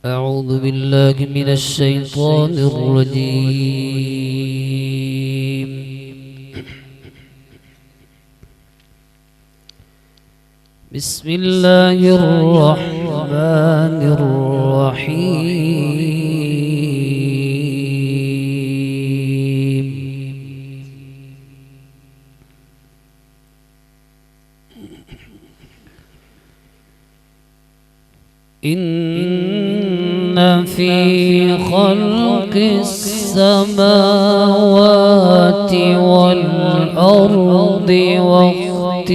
أعوذ بالله من الشيطان الرجيم. بسم الله الرحمن الرحيم. إن في خلق السماوات والأرض واختلاف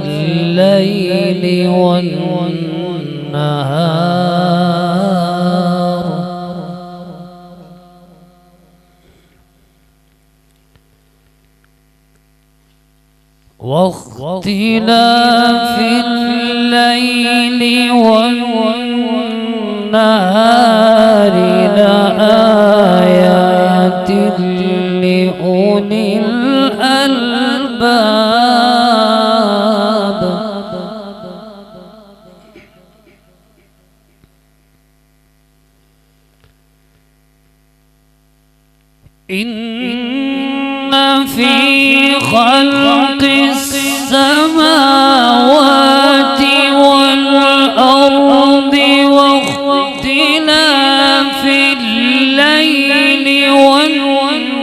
الليل والنهار واختلاف الليل والنهار لآيات لأولي الألباب. إن في خلق السماوات والأرض واختلاف الليل والنهار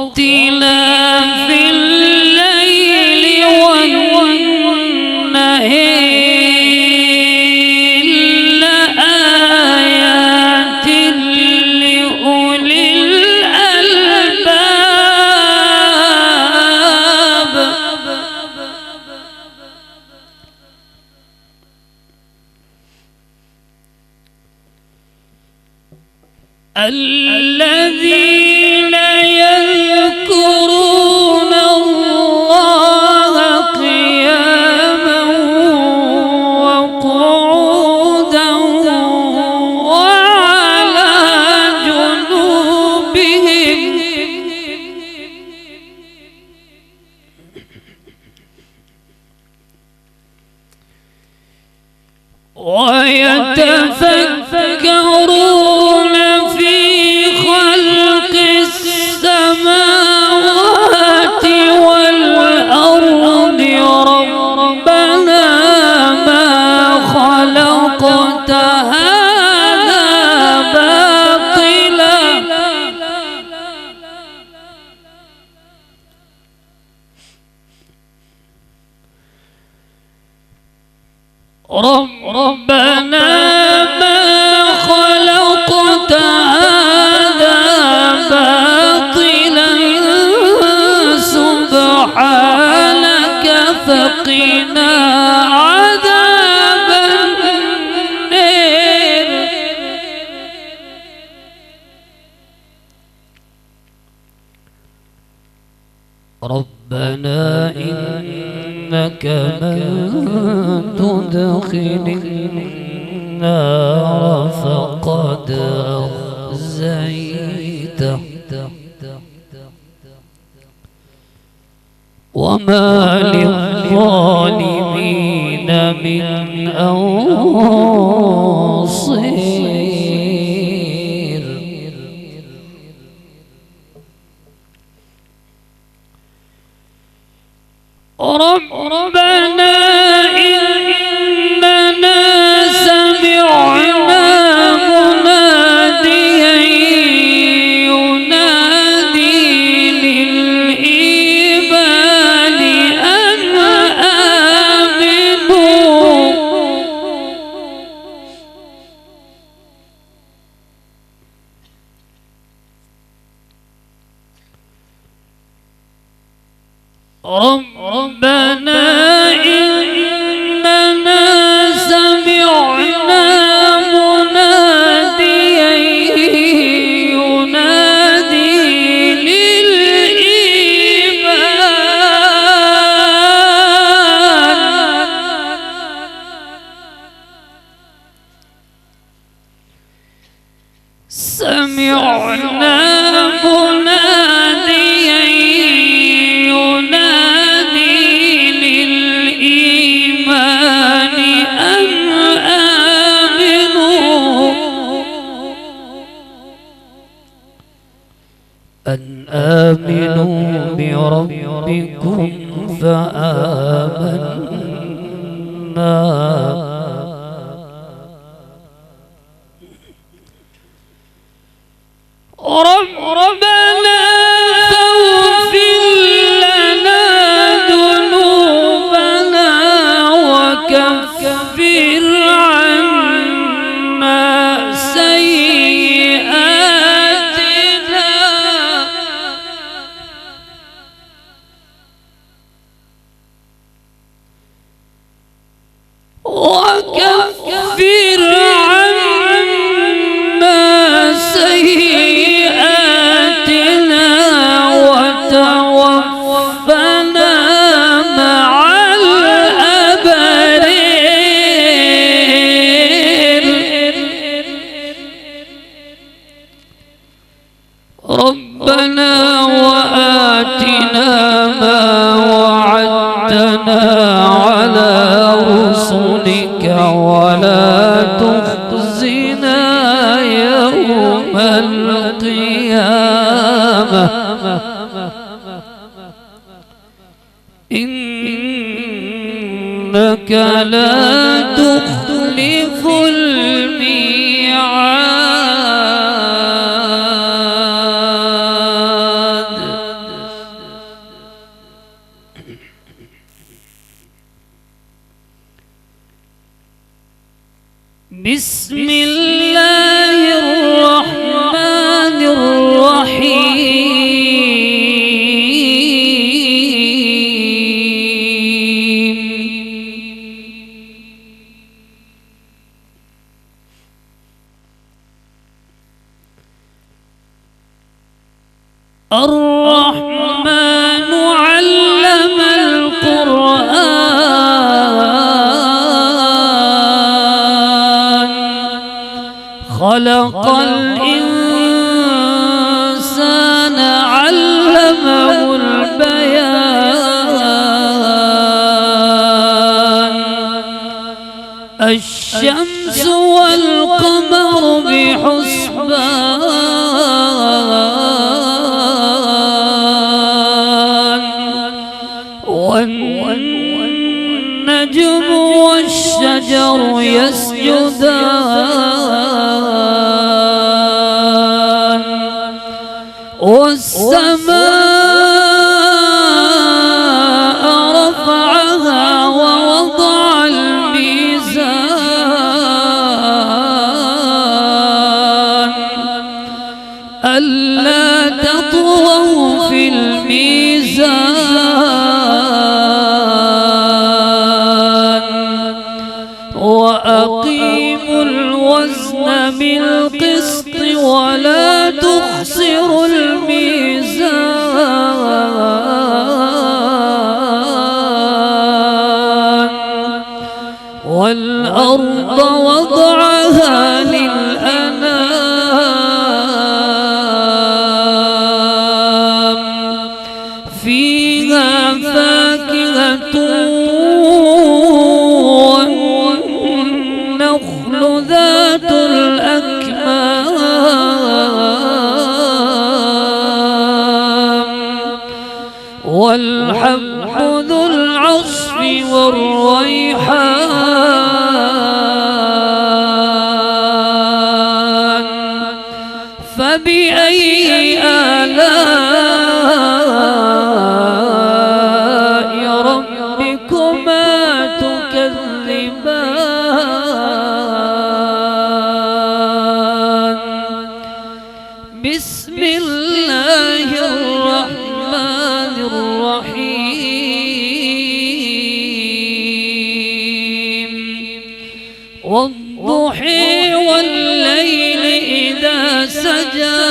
واختلاف الليل والنهار لآيات لأولي الألباب. الذين يذكرون الله قياما وقعودا وعلى جنوبهم ويتفكرون في خلق السماوات والأرض ربنا ما خلقت هذا باطلا ربنا ما خلقت هذا باطلا سبحانك فقنا عذاب النار. ربنا إنك من تدخل النار فقد أخزيته وما للظالمين من أنصير. ربنا إننا سمعنا مناديا ينادي للإيمان أن آمنوا ربنا إننا سمعنا مناديا ينادي للإيمان سمعنا مناديا ينادي للإيمان أن آمنوا بربكم فآمنا ربنا فاغفر لنا ذنوبنا وكفر عنا سيئاتنا وتوفنا مع الأبرار ربنا وآتنا ما وعدتنا على رسلك ولا تخزنا يوم القيامة إنك لا تخلف الميعاد. بسم الله الرحمن الرحيم. الرحمن علم القرآن خلق الإنسان علمه البيان الشمس والقمر بحسبان والنجم والشجر يسجدان والسماء رفعها ووضع الميزان ألا تطغوا في الميزان وأقيموا الوزن بالقسط ولا تخسروا الميزان والأرض وضعها للأنام فيها فاكهة والنخل ذات الأكمام والحب ذو العصف والريحان فبأي آلاء ربكما تكذبان. بسم الله الرحمن الرحيم. والضحى والليل إذا سجى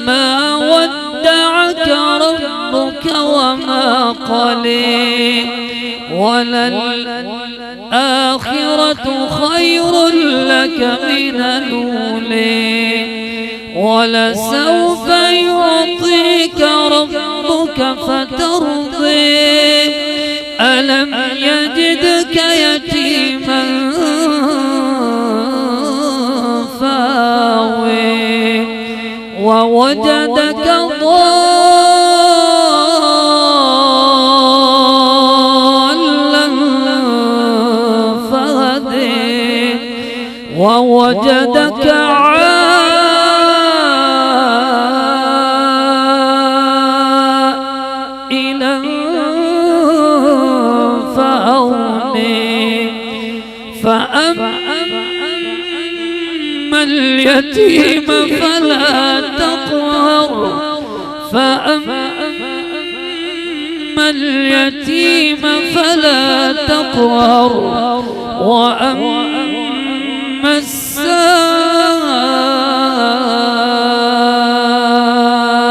ما ودعك ربك وما قلى وللآخرة خير لك من الأولى ولسوف يعطيك ربك فترضي ألم يجدك يتيما فاوي ووجدك ضالا فهدي ووجدك عائلا فأغني فأما اليتيم فلا تقهر فأما اليتيم فلا تقهر وأما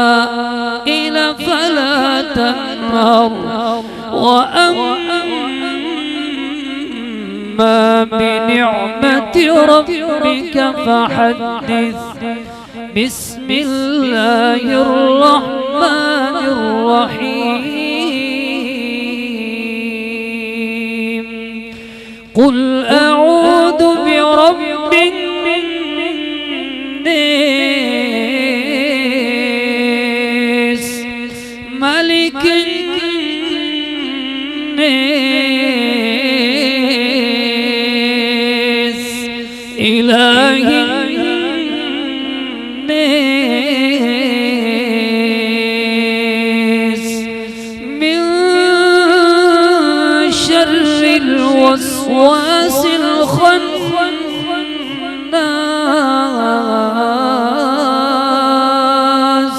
السائل فلا تنهر وأما بنعمة ربك فحدث بسم الله الرحمن الرحيم قل أعوذ برب الناس ملك الناس إله الناس من شر الوسواس الخناس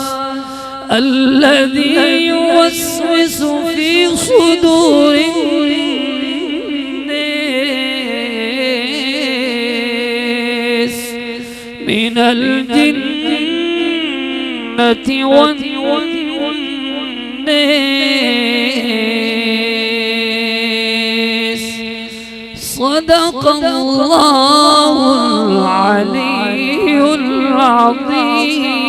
الذي يوسوس في صدور الناس من الجنة والناس صدق الله العلي العظيم.